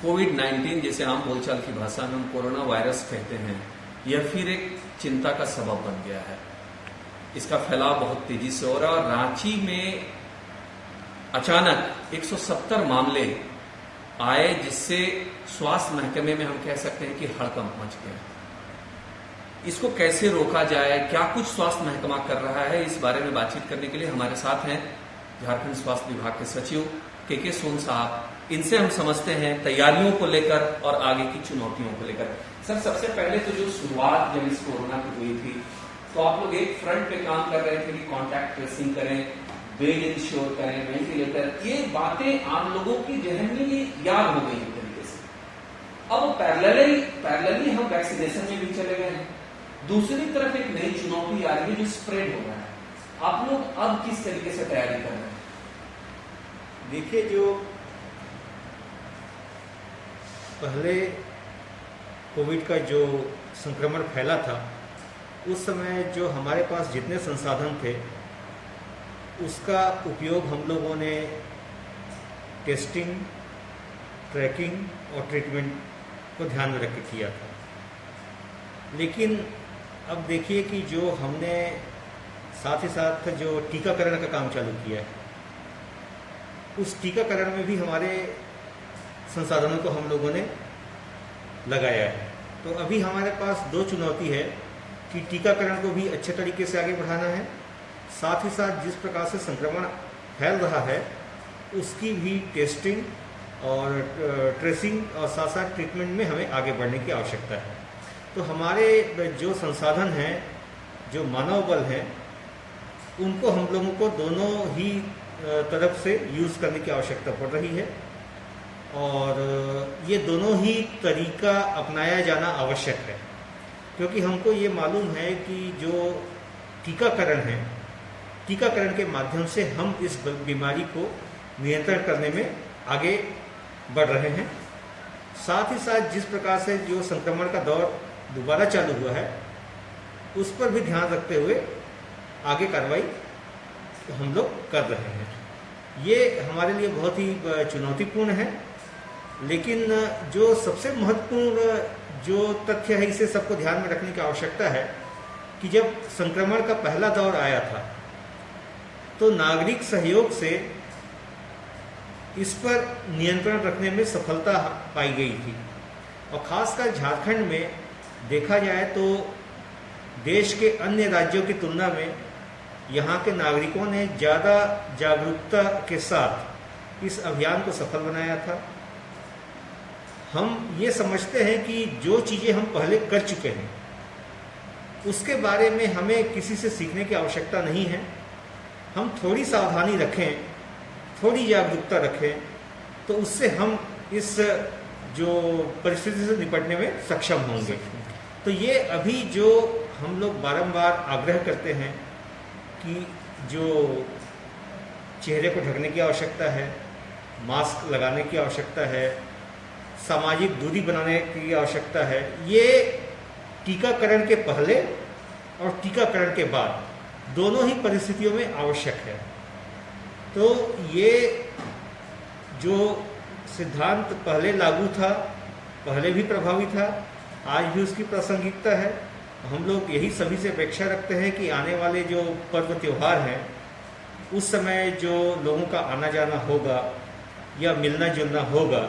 कोविड-19 जिसे आम बोलचाल की भाषा में हम कोरोना वायरस कहते हैं, यह फिर एक चिंता का सबब बन गया है। इसका फैलाव बहुत तेजी से हो रहा है और रांची में अचानक 170 मामले आए, जिससे स्वास्थ्य महकमे में हम कह सकते हैं कि हड़कंप मच गया। इसको कैसे रोका जाए, क्या कुछ स्वास्थ्य महकमा कर रहा है, इस बारे में बातचीत करने के लिए हमारे साथ हैं झारखंड स्वास्थ्य विभाग के सचिव के सोन साहब। इनसे हम समझते हैं तैयारियों को लेकर और आगे की चुनौतियों को लेकर। सर, सबसे पहले तो जो शुरुआत जब इस कोरोना की हुई थी, तो आप लोग एक फ्रंट पे काम कर रहे थे कि कॉन्टैक्ट ट्रेसिंग करें, बेड इंश्योर करें, वेंटिलेटर, ये बातें आम लोगों की जहन में ये याद हो गई एक तरीके से। अब पैरेलली हम वैक्सीनेशन में भी चले गए हैं। दूसरी तरफ एक नई चुनौती आ रही है जो स्प्रेड हो रहा है। आप लोग अब किस तरीके से तैयारी कर रहे हैं? देखिए, जो पहले कोविड का जो संक्रमण फैला था, उस समय जो हमारे पास जितने संसाधन थे उसका उपयोग हम लोगों ने टेस्टिंग, ट्रैकिंग और ट्रीटमेंट को ध्यान में रख के किया था। लेकिन अब देखिए कि जो हमने साथ ही साथ जो टीकाकरण का काम चालू किया है, उस टीकाकरण में भी हमारे संसाधनों को हम लोगों ने लगाया है। तो अभी हमारे पास दो चुनौती है कि टीकाकरण को भी अच्छे तरीके से आगे बढ़ाना है, साथ ही साथ जिस प्रकार से संक्रमण फैल रहा है उसकी भी टेस्टिंग और ट्रेसिंग और साथ साथ ट्रीटमेंट में हमें आगे बढ़ने की आवश्यकता है। तो हमारे जो संसाधन हैं, जो मानव बल हैं, उनको हम लोगों को दोनों ही तरफ से यूज़ करने की आवश्यकता पड़ रही है और ये दोनों ही तरीका अपनाया जाना आवश्यक है, क्योंकि हमको ये मालूम है कि जो टीकाकरण है, टीकाकरण के माध्यम से हम इस बीमारी को नियंत्रण करने में आगे बढ़ रहे हैं। साथ ही साथ जिस प्रकार से जो संक्रमण का दौर दोबारा चालू हुआ है, उस पर भी ध्यान रखते हुए आगे कार्रवाई हम लोग कर रहे हैं। ये हमारे लिए बहुत ही चुनौतीपूर्ण है, लेकिन जो सबसे महत्वपूर्ण जो तथ्य है, इसे सबको ध्यान में रखने की आवश्यकता है कि जब संक्रमण का पहला दौर आया था तो नागरिक सहयोग से इस पर नियंत्रण रखने में सफलता पाई गई थी और खासकर झारखंड में देखा जाए तो देश के अन्य राज्यों की तुलना में यहाँ के नागरिकों ने ज़्यादा जागरूकता के साथ इस अभियान को सफल बनाया था। हम ये समझते हैं कि जो चीज़ें हम पहले कर चुके हैं उसके बारे में हमें किसी से सीखने की आवश्यकता नहीं है। हम थोड़ी सावधानी रखें, थोड़ी जागरूकता रखें, तो उससे हम इस जो परिस्थिति से निपटने में सक्षम होंगे। तो ये अभी जो हम लोग बारंबार आग्रह करते हैं कि जो चेहरे को ढकने की आवश्यकता है, मास्क लगाने की आवश्यकता है, सामाजिक दूरी बनाने की आवश्यकता है, ये टीकाकरण के पहले और टीकाकरण के बाद दोनों ही परिस्थितियों में आवश्यक है। तो ये जो सिद्धांत पहले लागू था, पहले भी प्रभावी था, आज भी उसकी प्रासंगिकता है। हम लोग यही सभी से अपेक्षा रखते हैं कि आने वाले जो पर्व त्योहार हैं उस समय जो लोगों का आना जाना होगा या मिलना जुलना होगा,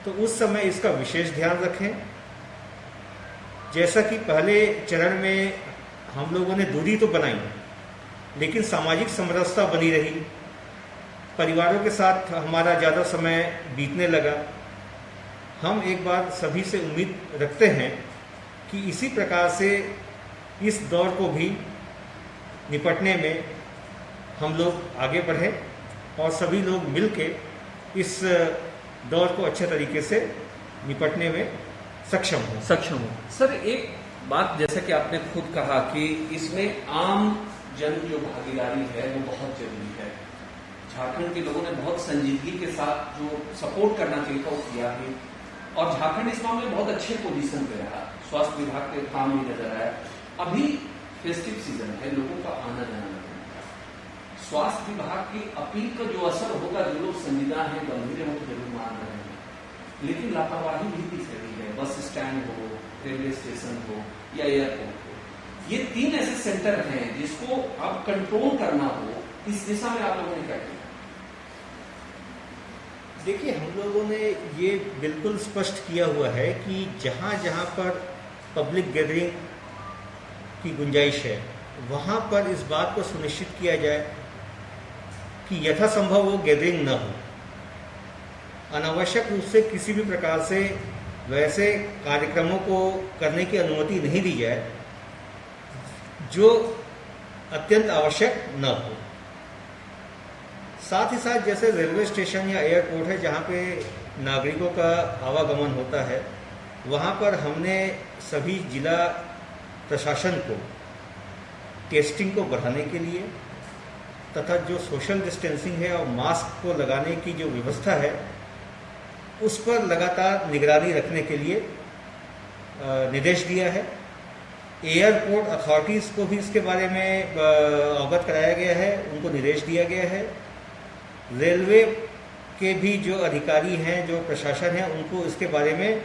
तो उस समय इसका विशेष ध्यान रखें। जैसा कि पहले चरण में हम लोगों ने दूरी तो बनाई, लेकिन सामाजिक समरसता बनी रही, परिवारों के साथ हमारा ज़्यादा समय बीतने लगा। हम एक बार सभी से उम्मीद रखते हैं कि इसी प्रकार से इस दौर को भी निपटने में हम लोग आगे बढ़ें और सभी लोग मिलके इस दौर को अच्छे तरीके से निपटने में सक्षम हो। सर, एक बात जैसा कि आपने खुद कहा कि इसमें आम जन जो भागीदारी है वो बहुत जरूरी है। झारखंड के लोगों ने बहुत संजीदगी के साथ जो सपोर्ट करना चाहिए था वो किया भी, और झारखंड इस मामले में बहुत अच्छे पोजीशन पे रहा। स्वास्थ्य विभाग के काम भी नजर आया। अभी फेस्टिव सीजन है, लोगों का आना जाना लगेगा। स्वास्थ्य विभाग की अपील का जो असर होगा, जो लोग संजीदा हैं, गंभीर हैं, वो जरूर मान रहे हैं, लेकिन लापरवाही भी दिख रही है। बस स्टैंड हो, रेलवे स्टेशन हो या एयरपोर्ट हो, ये 3 ऐसे सेंटर हैं जिसको अब कंट्रोल करना हो, इस दिशा में आप लोगों ने क्या किया? देखिए, हम लोगों ने ये बिल्कुल स्पष्ट किया हुआ है कि जहाँ जहाँ पर पब्लिक गैदरिंग की गुंजाइश है, वहाँ पर इस बात को सुनिश्चित किया जाए कि यथासंभव वो गैदरिंग न हो। अनावश्यक रूप से किसी भी प्रकार से वैसे कार्यक्रमों को करने की अनुमति नहीं दी जाए जो अत्यंत आवश्यक न हो। साथ ही साथ जैसे रेलवे स्टेशन या एयरपोर्ट है जहाँ पे नागरिकों का आवागमन होता है, वहाँ पर हमने सभी जिला प्रशासन को टेस्टिंग को बढ़ाने के लिए तथा जो सोशल डिस्टेंसिंग है और मास्क को लगाने की जो व्यवस्था है उस पर लगातार निगरानी रखने के लिए निर्देश दिया है। एयरपोर्ट अथॉरिटीज़ को भी इसके बारे में अवगत कराया गया है, उनको निर्देश दिया गया है। रेलवे के भी जो अधिकारी हैं, जो प्रशासन है, उनको इसके बारे में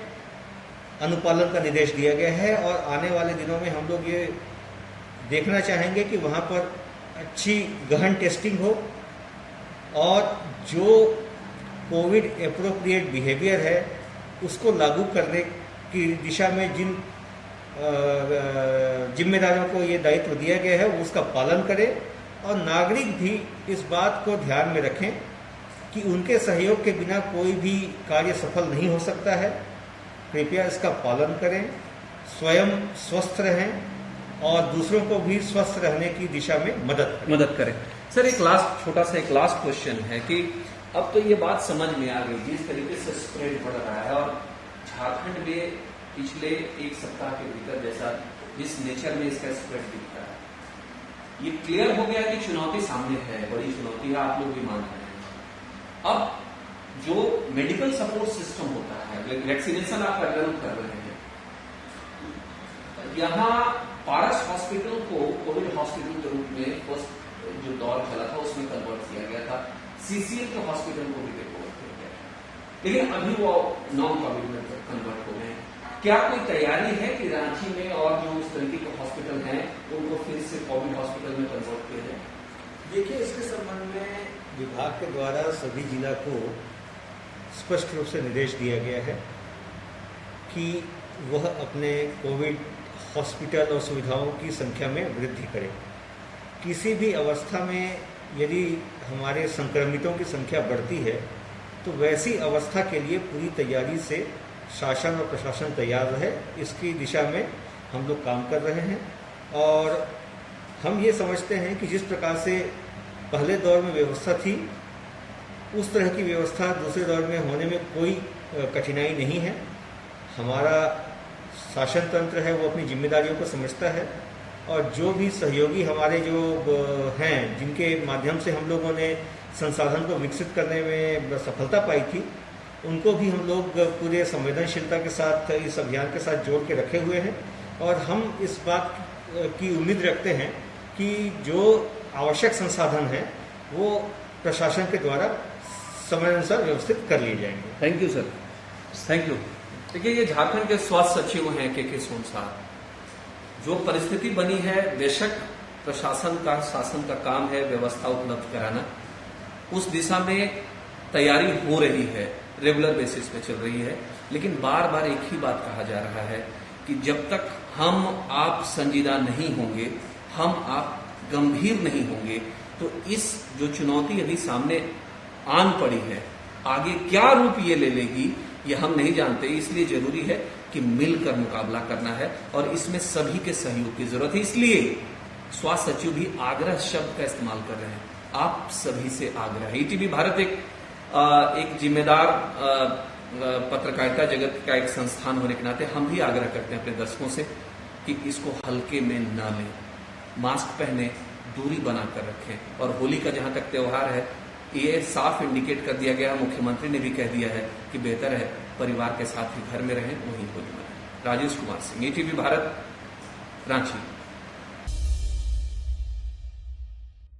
अनुपालन का निर्देश दिया गया है और आने वाले दिनों में हम लोग ये देखना चाहेंगे कि वहाँ पर अच्छी गहन टेस्टिंग हो और जो कोविड एप्रोप्रिएट बिहेवियर है उसको लागू करने की दिशा में जिन जिम्मेदारियों को ये दायित्व दिया गया है वो उसका पालन करें और नागरिक भी इस बात को ध्यान में रखें कि उनके सहयोग के बिना कोई भी कार्य सफल नहीं हो सकता है। कृपया इसका पालन करें, स्वयं स्वस्थ रहें और दूसरों को भी स्वस्थ रहने की दिशा में मदद करें। सर, एक छोटा सा क्वेश्चन है कि अब तो ये बात समझ में आ गई जिस तरीके से स्प्रेड बढ़ रहा है और झारखंड में पिछले 1 सप्ताह के भीतर जैसा जिस नेचर में इसका स्प्रेड दिखता है, ये क्लियर हो गया कि चुनौती सामने है, बड़ी चुनौती है, आप लोग भी मान रहे हैं। अब जो मेडिकल सपोर्ट सिस्टम होता है, वैक्सीनेशन आप डेवलप कर रहे हैं, यहाँ पारस हॉस्पिटल को कोविड हॉस्पिटल के रूप में फर्स्ट जो दौर चला था उसमें कन्वर्ट किया गया था, सीसीएल के हॉस्पिटल को भी कन्वर्ट किया गया था, लेकिन अभी वो नॉन कोविड में कन्वर्ट हो गए। क्या कोई तैयारी है कि रांची में और जो उस तरीके के हॉस्पिटल हैं उनको फिर से कोविड हॉस्पिटल में कन्वर्ट किया जाए? देखिए, इसके संबंध में विभाग के द्वारा सभी जिला को स्पष्ट रूप से निर्देश दिया गया है कि वह अपने कोविड हॉस्पिटल और सुविधाओं की संख्या में वृद्धि करें। किसी भी अवस्था में यदि हमारे संक्रमितों की संख्या बढ़ती है तो वैसी अवस्था के लिए पूरी तैयारी से शासन और प्रशासन तैयार रहे, इसकी दिशा में हम लोग काम कर रहे हैं। और हम ये समझते हैं कि जिस प्रकार से पहले दौर में व्यवस्था थी उस तरह की व्यवस्था दूसरे दौर में होने में कोई कठिनाई नहीं है। हमारा शासन तंत्र है वो अपनी जिम्मेदारियों को समझता है और जो भी सहयोगी हमारे जो हैं जिनके माध्यम से हम लोगों ने संसाधन को विकसित करने में सफलता पाई थी, उनको भी हम लोग पूरे संवेदनशीलता के साथ इस अभियान के साथ जोड़ के रखे हुए हैं और हम इस बात की उम्मीद रखते हैं कि जो आवश्यक संसाधन हैं वो प्रशासन के द्वारा समयानुसार व्यवस्थित कर लिए जाएंगे। Thank you sir, thank you. देखिए, ये झारखंड के स्वास्थ्य सचिव हैं के सोनसार। जो परिस्थिति बनी है, बेशक प्रशासन का शासन का काम है व्यवस्था उपलब्ध कराना, उस दिशा में तैयारी हो रही है, रेगुलर बेसिस पे चल रही है, लेकिन बार बार एक ही बात कहा जा रहा है कि जब तक हम आप संजीदा नहीं होंगे, हम आप गंभीर नहीं होंगे, तो इस जो चुनौती अभी सामने आन पड़ी है आगे क्या रूप ये ले लेगी ये हम नहीं जानते। इसलिए जरूरी है कि मिलकर मुकाबला करना है और इसमें सभी के सहयोग की जरूरत है। इसलिए स्वास्थ्य सचिव भी आग्रह शब्द का इस्तेमाल कर रहे हैं, आप सभी से आग्रह है। ईटीवी भारत एक जिम्मेदार पत्रकारिता जगत का एक संस्थान होने के नाते हम भी आग्रह करते हैं अपने दर्शकों से कि इसको हल्के में न लें, मास्क पहने, दूरी बनाकर रखें। और होली का जहां तक त्योहार है, ये साफ इंडिकेट कर दिया गया, मुख्यमंत्री ने भी कह दिया है कि बेहतर है परिवार के साथ ही घर में रहें, वहीं होली मनाएं। राजेश कुमार सिंह, ईटीवी भारत, रांची।